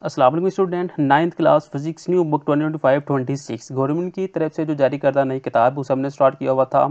अस्सलाम वालेकुम student, ninth class physics new book 2025-26 government की तरफ से जो जारी करदा नई किताब उसे हमने स्टार्ट किया हुआ था।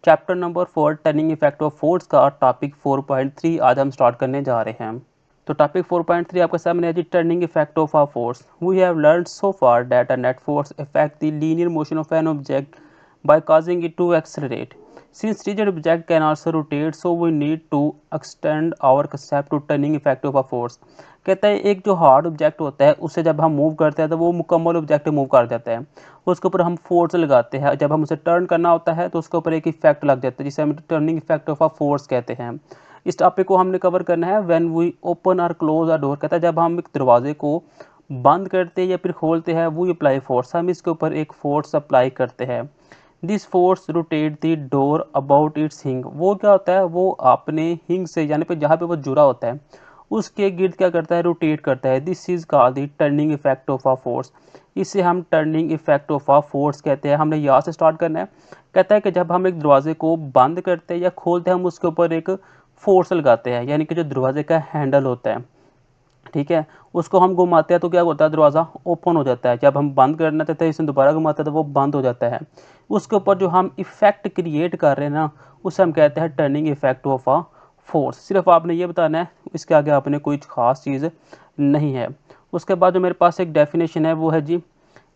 Chapter number 4 turning effect of force का टॉपिक 4.3 आज हम स्टार्ट करने जा रहे हैं। तो टॉपिक 4.3 आपके सामने है जी, turning effect of a force. We have learned so far that a net force effect the linear motion of an object by causing it to accelerate. Since rigid object can also rotate, so we need to extend our concept to turning effect of a force. कहता है एक जो hard object होता है उससे जब हम move करते हैं तो वो मुकम्मल ऑब्जेक्ट मूव कर जाता है, उसके ऊपर हम फोर्स लगाते हैं। जब हम उसे टर्न करना होता है तो उसके ऊपर एक इफेक्ट लग जाता है जिसे हम turning effect of a force कहते हैं। इस टॉपिक को हमने कवर करना है व्हेन वी ओपन और क्लोज अ डोर। कहता है जब हम एक दरवाजे को बंद करते हैं या फिर खोलते हैं वो अप्लाई फोर्स, हम इसके ऊपर एक फोर्स अप्लाई करते हैं। This force rotate the door about it's हिंग। वो क्या होता है, वो अपने हिंग से यानी पे जहाँ पे वो जुड़ा होता है उसके गिर्द क्या करता है, रोटेट करता है। This is called the turning effect of a force. इसे हम turning effect of a force कहते हैं। हमने यहाँ से स्टार्ट करना है। कहता है कि जब हम एक दरवाजे को बंद करते हैं या खोलते हैं हम उसके ऊपर एक फोर्स लगाते हैं, यानी कि जो दरवाजे का हैंडल होता है, ठीक है, उसको हम घुमाते हैं तो क्या होता है, दरवाज़ा ओपन हो जाता है। जब हम बंद करना चाहते हैं इसे दोबारा घुमाते हैं तो वो बंद हो जाता है। उसके ऊपर जो हम इफेक्ट क्रिएट कर रहे हैं ना उसे हम कहते हैं turning effect of a force. सिर्फ आपने ये बताना है, इसके आगे आपने कोई खास चीज़ नहीं है। उसके बाद जो मेरे पास एक डेफिनेशन है वो है जी,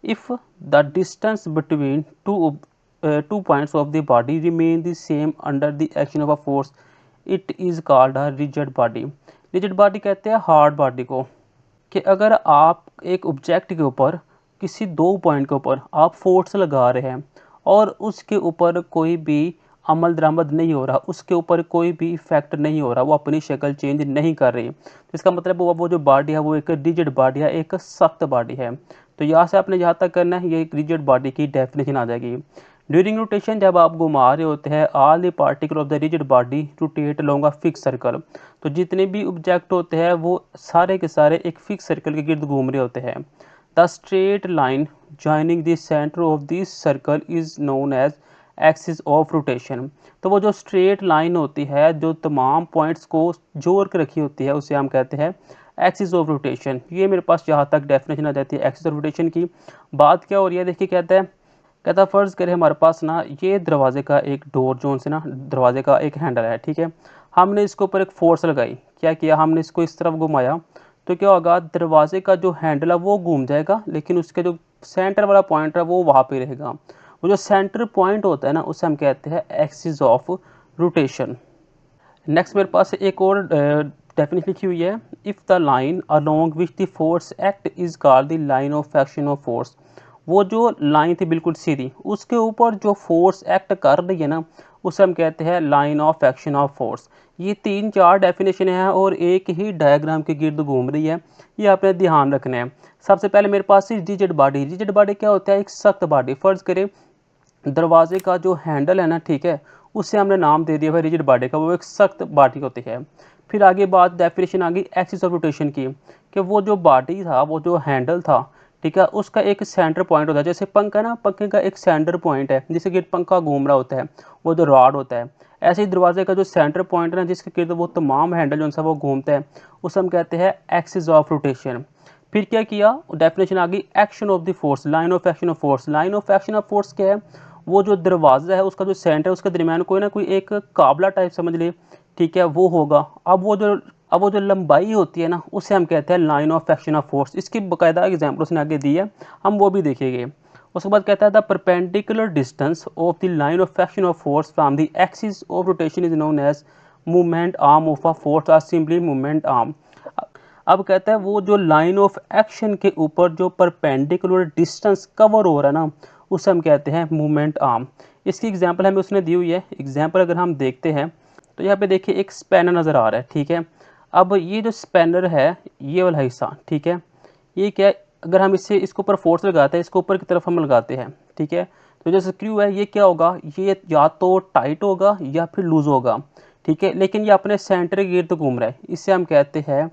if the distance between two points of the body remain the same under the action of a force, it is called a rigid body. Rigid body कहते हैं हार्ड बॉडी को। कि अगर आप एक ऑब्जेक्ट के ऊपर किसी दो पॉइंट के ऊपर आप फोर्स लगा रहे हैं और उसके ऊपर कोई भी अमल दरामद नहीं हो रहा, उसके ऊपर कोई भी इफेक्ट नहीं हो रहा, वो अपनी शक्ल चेंज नहीं कर रही, तो इसका मतलब वो जो बॉडी है वो एक रिजिड बॉडी है, एक सख्त बॉडी है। तो यहाँ से आपने जहाँ तक करना है ये एक रिजिड बॉडी की डेफिनेशन आ जाएगी। ड्यूरिंग रोटेशन जब आप घुमा रहे होते हैं, all the particle of the rigid body rotate along a fix circle. तो जितने भी ऑब्जेक्ट होते हैं वो सारे के सारे एक फिक्स सर्कल के गिर्द घूम रहे होते हैं। The straight line joining the centre of this circle is known as axis of rotation. तो वो जो स्ट्रेट लाइन होती है जो तमाम पॉइंट्स को जोड़ के रखी होती है उसे हम कहते हैं एक्सिस ऑफ रोटेशन। ये मेरे पास जहाँ तक डेफिनेशन आ जाती है एक्सिस ऑफ रोटेशन की। बात क्या हो रही है, देखिए कहता फ़र्ज़ करें हमारे पास ना ये दरवाजे का एक डोर जोन से ना दरवाजे का एक हैंडल है, ठीक है। हमने इसके ऊपर एक फोर्स लगाई, क्या किया, हमने इसको इस तरफ घुमाया तो क्या होगा, दरवाजे का जो हैंडल है वो घूम जाएगा लेकिन उसके जो सेंटर वाला पॉइंट है वो वहाँ पे रहेगा। वो जो सेंटर पॉइंट होता है ना उसे हम कहते हैं एक्सिस ऑफ रोटेशन। नेक्स्ट मेरे पास एक और डेफिनेशन लिखी हुई है, if the line along which the force act is called the line of action of force. वो जो लाइन थी बिल्कुल सीधी, उसके ऊपर जो फोर्स एक्ट कर रही है ना उसे हम कहते हैं line of action of force. ये तीन चार डेफिनेशन है और एक ही डायग्राम के गिर्द घूम रही है, ये आपने ध्यान रखना है। सबसे पहले मेरे पास है रिजिड बॉडी। रिजिड बॉडी क्या होता है, एक सख्त बॉडी। फर्ज करें दरवाजे का जो हैंडल है ना, ठीक है, उससे हमने नाम दे दिया है रिजिड बॉडी का, वो एक सख्त बॉडी होती है। फिर आगे बात डेफिनेशन आ गई एक्सिस ऑफ रोटेशन की, कि वो जो बॉडी था, वो जो हैंडल था, ठीक है, उसका एक सेंटर पॉइंट होता है। जैसे पंखा ना, पंखे का एक सेंटर पॉइंट है जिसके गिर्द पंखा घूम रहा होता है, वो जो रॉड होता है। ऐसे ही दरवाजे का जो सेंटर पॉइंट है ना जिसके गिर्द वो तमाम हैंडल जो सा वो घूमता है, उसे हम कहते हैं एक्सिस ऑफ रोटेशन। फिर क्या किया, डेफिनेशन आ गई action of the force, line of action of force. Line of action of force क्या है, वो जो दरवाज़ा है उसका जो सेंटर है उसके दरमियान कोई ना कोई एक काबला टाइप समझ ले, ठीक है, वो होगा। अब वो जो लंबाई होती है ना उसे हम कहते हैं line of action of force. इसकी बाकायदा एग्जाम्पल उसने आगे दी है, हम वो भी देखेंगे। उसके बाद कहता है the perpendicular distance of the line of action of force from the axis of rotation is known as movement arm of a force और सिंपली मूवमेंट आर्म। अब कहता है वो जो लाइन ऑफ एक्शन के ऊपर जो परपेंडिकुलर डिस्टेंस कवर हो रहा है ना उसे हम कहते हैं मूवमेंट आर्म। इसकी एग्जांपल हमें उसने दी हुई है। एग्जांपल अगर हम देखते हैं तो यहाँ पे देखिए एक स्पैनर नज़र आ रहा है, ठीक है। अब ये जो स्पैनर है ये वाला हिस्सा, ठीक है, ये क्या है, अगर हम इसके ऊपर फोर्स लगाते हैं, इसको ऊपर की तरफ हम लगाते हैं, ठीक है, तो जो स्क्रू है ये क्या होगा, ये या तो टाइट होगा या फिर लूज होगा, ठीक है, लेकिन ये अपने सेंटर के गिर्द घूम रहा है, इसे हम कहते हैं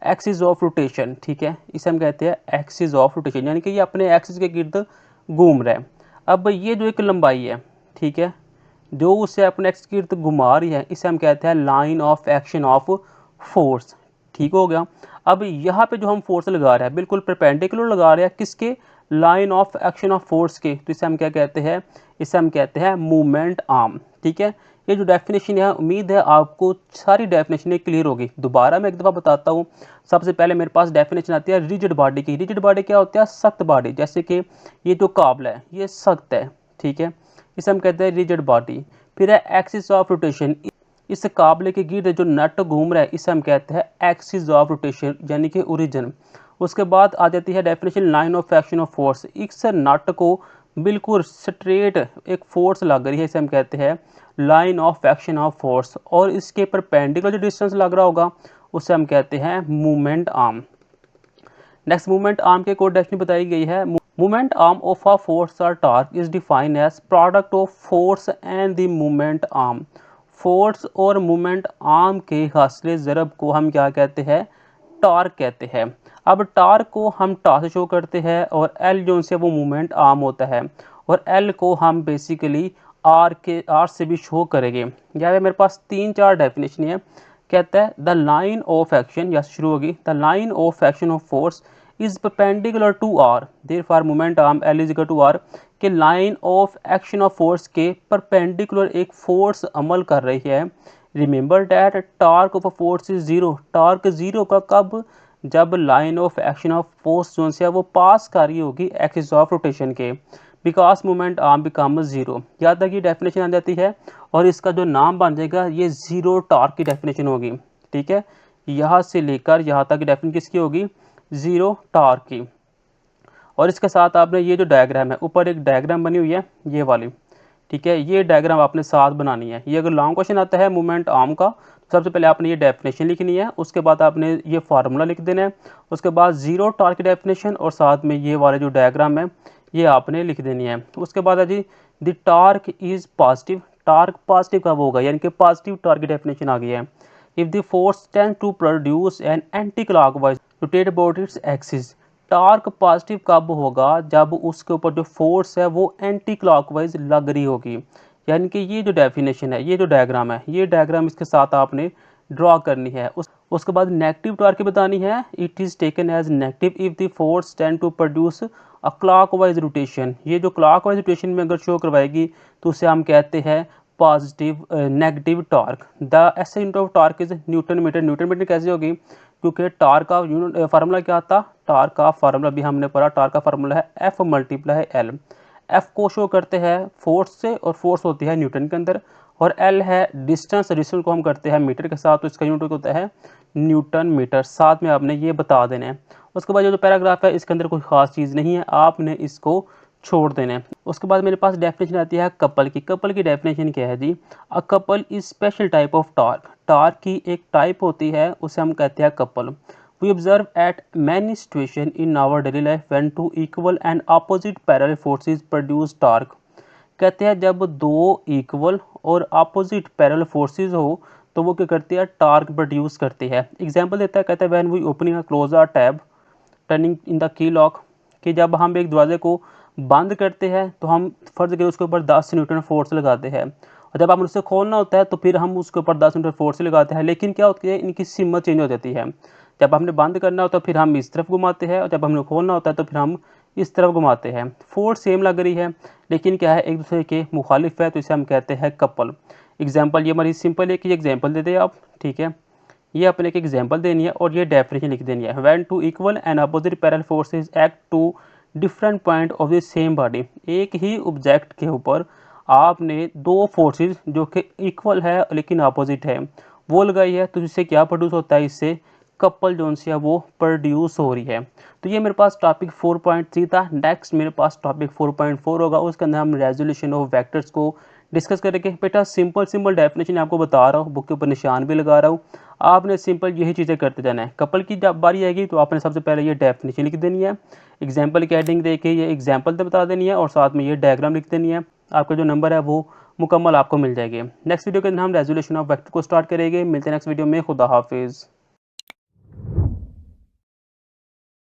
एक्सिस ऑफ रोटेशन, ठीक है, इसे हम कहते हैं एक्सिस ऑफ रोटेशन, यानी कि ये अपने एक्सिस के गिर्द घूम रहा है। अब ये जो एक लंबाई है, ठीक है, जो उसे अपने एक्सिस के गिर्द घुमा रही है, इसे हम कहते हैं line of action of force, ठीक हो गया। अब यहाँ पे जो हम फोर्स लगा रहे हैं बिल्कुल परपेंडिकुलर लगा रहे हैं किसके, line of action of force के, तो इसे हम क्या कहते हैं, इसे हम कहते हैं मूवमेंट आर्म। ठीक है, ये जो डेफिनेशन है उम्मीद है आपको सारी डेफिनेशन क्लियर होगी। दोबारा मैं एक दफ़ा बताता हूँ। सबसे पहले मेरे पास डेफिनेशन आती है रिजिड बॉडी की। रिजिड बॉडी क्या होता है, सख्त बॉडी, जैसे कि ये जो काबल है ये सख्त है। ठीक है, इसे हम कहते हैं रिजिड बॉडी। फिर है एक्सिस ऑफ रोटेशन, इस काबले के गिर्द जो नट घूम रहा है इसे हम कहते हैं एक्सिस ऑफ रोटेशन यानी कि ओरिजिन। उसके बाद आ जाती है definition line of action of force, इस नट को बिल्कुल स्ट्रेट एक फोर्स लग रही है, इसे हम कहते हैं line of action of force, और इसके परपेंडिकुलर जो डिस्टेंस लग रहा होगा उसे हम कहते हैं movement arm. Next movement arm के कोड डेफिनेशन बताई गई है। Movement arm of a force और torque is defined as product of force and the movement arm. Force और मूवमेंट आर्म के हासिल ज़रब को हम क्या कहते हैं, टॉर्क कहते हैं। अब टॉर्क को हम टॉ से शो करते हैं और एल जो से वो मूवमेंट आर्म होता है, और एल को हम बेसिकली आर से भी शो करेंगे। यहाँ पे मेरे पास 3-4 डेफिनेशन है। कहता है द लाइन ऑफ एक्शन, या शुरू होगी, the line of action of force is perpendicular to R, therefore moment arm L is equal to R, के line of action of force के परपेंडिकुलर एक फोर्स अमल कर रही है। Remember that torque of a force is zero, torque zero का कब, जब line of action of force जो है वो पास कर रही होगी एक्सिस ऑफ रोटेशन के, because moment arm become zero. यहाँ तक ये डेफिनेशन आ जाती है और इसका जो नाम बन जाएगा ये जीरो टॉर्क की डेफिनेशन होगी। ठीक है, यहाँ से लेकर यहाँ तक की डेफिनेशन किसकी होगी, जीरो टॉर्क की। और इसके साथ आपने ये जो डायग्राम है, ऊपर एक डायग्राम बनी हुई है ये वाली, ठीक है, ये डायग्राम आपने साथ बनानी है। ये अगर लॉन्ग क्वेश्चन आता है मूवमेंट आर्म का, तो सबसे पहले आपने ये डेफिनेशन लिखनी है, उसके बाद आपने ये फार्मूला लिख देना है, उसके बाद जीरो टॉर्क की डेफिनेशन और साथ में ये वाले जो डायग्राम है ये आपने लिख देनी है। उसके बाद है जी the torque is positive, torque positive कब होगा, यानी कि पॉजिटिव टॉर्क की डेफिनेशन आ गई है। If the force tend to produce an anti clockwise rotate about its axis, torque positive कब होगा, जब उसके ऊपर जो फोर्स है वो एंटी क्लॉकवाइज लग रही होगी। यानी कि ये जो डेफिनेशन है, ये जो डायग्राम है, ये डायग्राम इसके साथ आपने ड्रॉ करनी है। उसके बाद नेगेटिव टॉर्क की बतानी है। It is taken as negative if the force tend to produce a clockwise rotation, ये जो क्लॉकवाइज रोटेशन में अगर शो करवाएगी तो उसे हम कहते हैं positive negative torque. The SI unit of torque is newton metre. Newton metre कैसे होगी, क्योंकि टॉर्क का यूनिट फार्मूला क्या था, टॉर्क का फार्मूला भी हमने पढ़ा, टॉर्क का फार्मूला है एफ मल्टीप्लाई एल। एफ को शो करते हैं फोर्स से और फोर्स होती है न्यूटन के अंदर, और एल है डिस्टेंस, डिस्टेंस को हम करते हैं मीटर के साथ, तो इसका यूनिट होता है न्यूटन मीटर। साथ में आपने ये बता देना है। उसके बाद जो पैराग्राफ है इसके अंदर कोई खास चीज़ नहीं है, आपने इसको छोड़ देना है। उसके बाद मेरे पास डेफिनेशन आती है कपल की। कपल की डेफिनेशन क्या है जी, a couple is special type of torque, torque की एक टाइप होती है उसे हम कहते हैं couple. We observe at many situation in our daily life when two equal and opposite parallel forces produce torque. कहते हैं जब दो इक्वल और अपोजिट पैरेलल फोर्सेस हो तो वो क्या करती है, टॉर्क प्रोड्यूस करती है। एग्जांपल देता है, कहता है when we opening a close a tab turning in the key lock, कि जब हम एक दरवाजे को बंद करते हैं तो हम फर्ज करें उसके ऊपर 10 न्यूटन फोर्स लगाते हैं, और जब हमें उसे खोलना होता है तो फिर हम उसके ऊपर 10 न्यूटन फोर्स लगाते हैं। लेकिन क्या होती है, इनकी सिमत चेंज हो जाती है। जब हमने बंद करना होता है फिर हम इस तरफ घुमाते हैं, और जब हमने खोलना होता है तो फिर हम इस तरफ घुमाते हैं। फोर्स सेम लग रही है लेकिन क्या है, एक दूसरे के मुखालिफ है, तो इसे हम कहते हैं कपल। एग्जाम्पल ये हमारी सिंपल है कि एग्जाम्पल दे दें आप, ठीक है, ये अपने एक एग्जाम्पल देनी है और ये डेफिनेशन लिख देनी है। When two equal and opposite parallel forces act to different point of the same body, एक ही ऑब्जेक्ट के ऊपर आपने दो फोर्सेस जो कि इक्वल है लेकिन अपोजिट है वो लगाई है, तो इससे क्या प्रोड्यूस होता है, इससे कपल जोन से वो प्रोड्यूस हो रही है। तो ये मेरे पास टॉपिक 4.3 था। नेक्स्ट मेरे पास टॉपिक 4.4 होगा, उसके अंदर हम रेजोल्यूशन ऑफ वेक्टर्स को डिस्कस करेंगे। बेटा सिंपल सिंपल डेफिनेशन आपको बता रहा हूँ, बुक के ऊपर निशान भी लगा रहा हूँ, आपने सिंपल यही चीज़ें करते जाना है। कपल की जब बारी आएगी तो आपने सबसे पहले ये डेफिनेशन लिख देनी है, एग्जाम्पल की हेडिंग दे के ये एग्जाम्पल तो बता देनी है और साथ में ये डायग्राम लिख देनी है। आपका जो नंबर है वो मुकम्मल आपको मिल जाएगी। नेक्स्ट वीडियो के अंदर हम रेजोल्यूशन ऑफ वेक्टर को स्टार्ट करेंगे। मिलते हैं नेक्स्ट वीडियो में। खुदा हाफिज़।